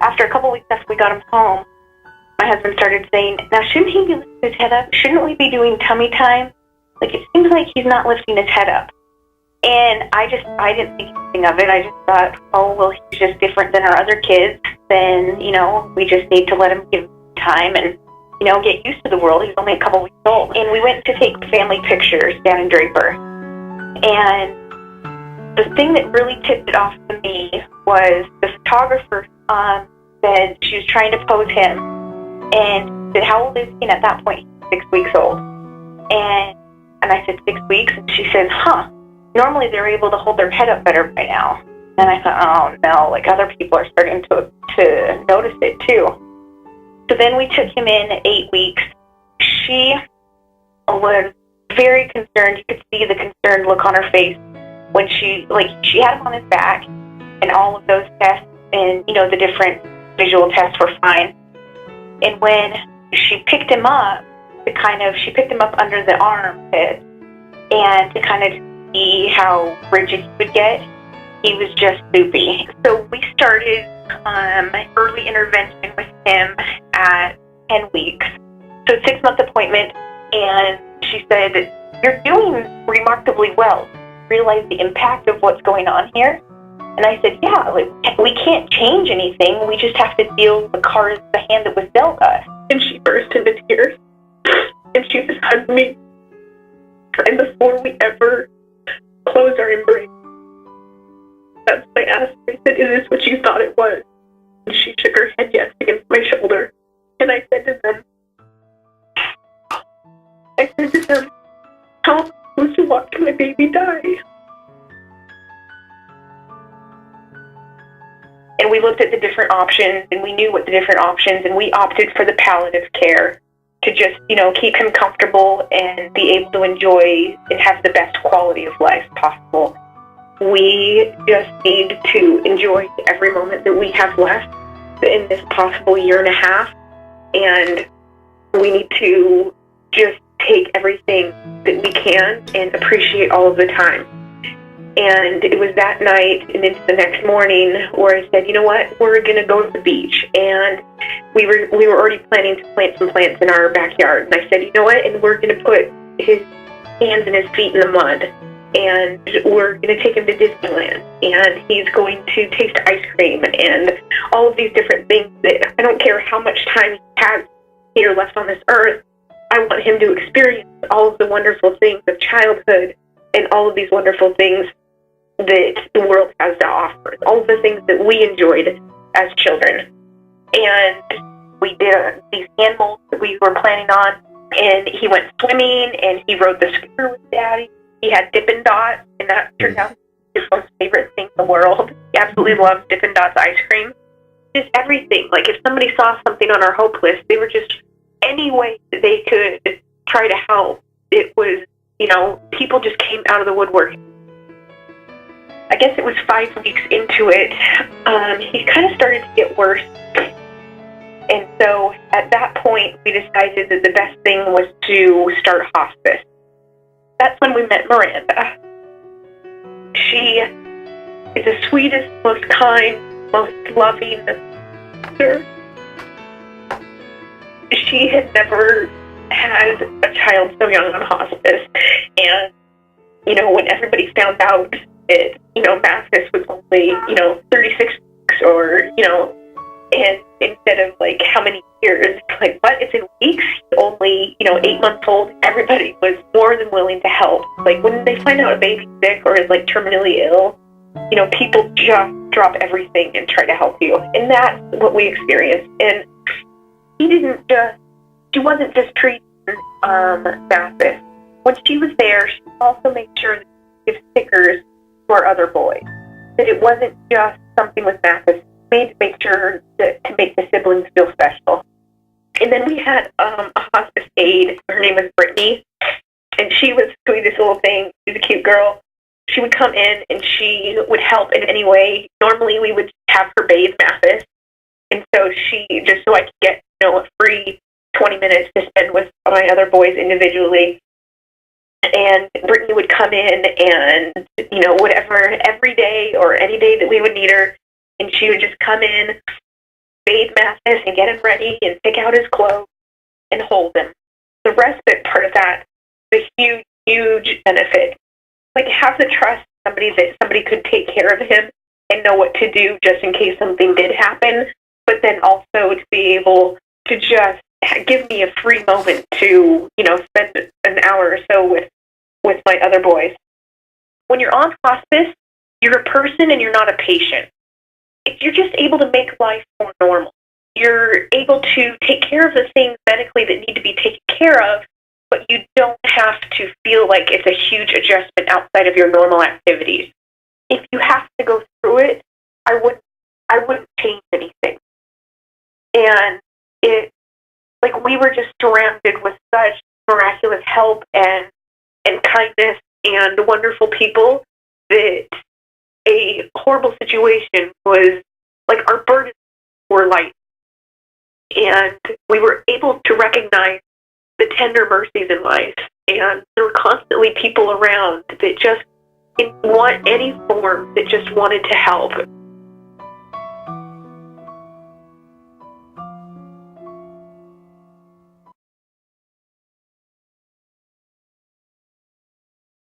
after a couple weeks after we got him home, my husband started saying, now shouldn't he be lifting his head up? Shouldn't we be doing tummy time? Like, it seems like he's not lifting his head up. And I didn't think anything of it. I just thought, oh, well, he's just different than our other kids. Then, we just need to let him give time and, get used to the world. He's only a couple weeks old. And we went to take family pictures down in Draper. And the thing that really tipped it off to me was the photographer said she was trying to pose him and said, how old is he? And at that point, he was 6 weeks old. And I said, 6 weeks? And she said, normally they're able to hold their head up better by now. And I thought, oh no, like other people are starting to notice it too. So then we took him in at 8 weeks. She was very concerned. You could see the concerned look on her face when she had him on his back, and all of those tests and, the different visual tests were fine. And when she picked him up, she picked him up under the armpit, and to kind of see how rigid he would get, he was just soupy. So we started early intervention with him at 10 weeks. So 6-month appointment, and she said, you're doing remarkably well. Realize the impact of what's going on here? And I said, yeah, we can't change anything. We just have to deal with the hand that was dealt us. And she burst into tears, and she just hugged me. And before we ever closed our embrace, that's when I asked her, I said, is this what you thought it was? And she shook her head yes against my shoulder. And I said to them, how am I supposed to watch my baby die? And we looked at the different options, and we knew what the different options, and we opted for the palliative care to just, keep him comfortable and be able to enjoy and have the best quality of life possible. We just need to enjoy every moment that we have left in this possible year and a half, and we need to just take everything that we can and appreciate all of the time. And it was that night and into the next morning where I said, you know what, we're going to go to the beach. And we were already planning to plant some plants in our backyard. And I said, you know what, and we're going to put his hands and his feet in the mud. And we're going to take him to Disneyland. And he's going to taste ice cream and all of these different things that I don't care how much time he has here left on this earth. I want him to experience all of the wonderful things of childhood and all of these wonderful things that the world has to offer, all of the things that we enjoyed as children. And we did these animals that we were planning on, and he went swimming, and he rode the scooter with Daddy. He had Dippin' Dots, and that turned out his most favorite thing in the world. He absolutely loves Dippin' Dots ice cream. Just everything. Like, if somebody saw something on our hope list, they were just any way that they could try to help. It was, people just came out of the woodwork. I guess it was 5 weeks into it, he kind of started to get worse. And so at that point, we decided that the best thing was to start hospice. That's when we met Miranda. She is the sweetest, most kind, most loving sister. She had never had a child so young on hospice. And, when everybody found out that, Mathis was only, 36 weeks or, and instead of how many years, what, it's in weeks, only, 8 months old, everybody was more than willing to help. When they find out a baby's sick or is terminally ill, people just drop everything and try to help you. And that's what we experienced. And she wasn't just treating Mathis. When she was there, she also made sure that she gave stickers to our other boys. That it wasn't just something with Mathis. We made to make sure to make the siblings feel special. And then we had a hospice aide. Her name was Brittany, and she was the sweetest little thing. She was a cute girl. She would come in and she would help in any way. Normally we would have her bathe Mathis, and so just so I could get a free 20 minutes to spend with my other boys individually. And Brittany would come in and, whatever, every day or any day that we would need her, and she would just come in bathe Mathis and get him ready and pick out his clothes and hold him. The respite part of that is a huge, huge benefit. Like, have the trust that somebody could take care of him and know what to do just in case something did happen, but then also to be able to just give me a free moment to, spend an hour or so with my other boys. When you're on hospice, you're a person and you're not a patient. You're just able to make life more normal. You're able to take care of the things medically that need to be taken care of, but you don't have to feel like it's a huge adjustment outside of your normal activities. If you have to go through it, I wouldn't change anything. And we were just surrounded with such miraculous help and kindness and wonderful people that a horrible situation was like our burdens were light. And we were able to recognize the tender mercies in life. And there were constantly people around that just, in any form, that just wanted to help.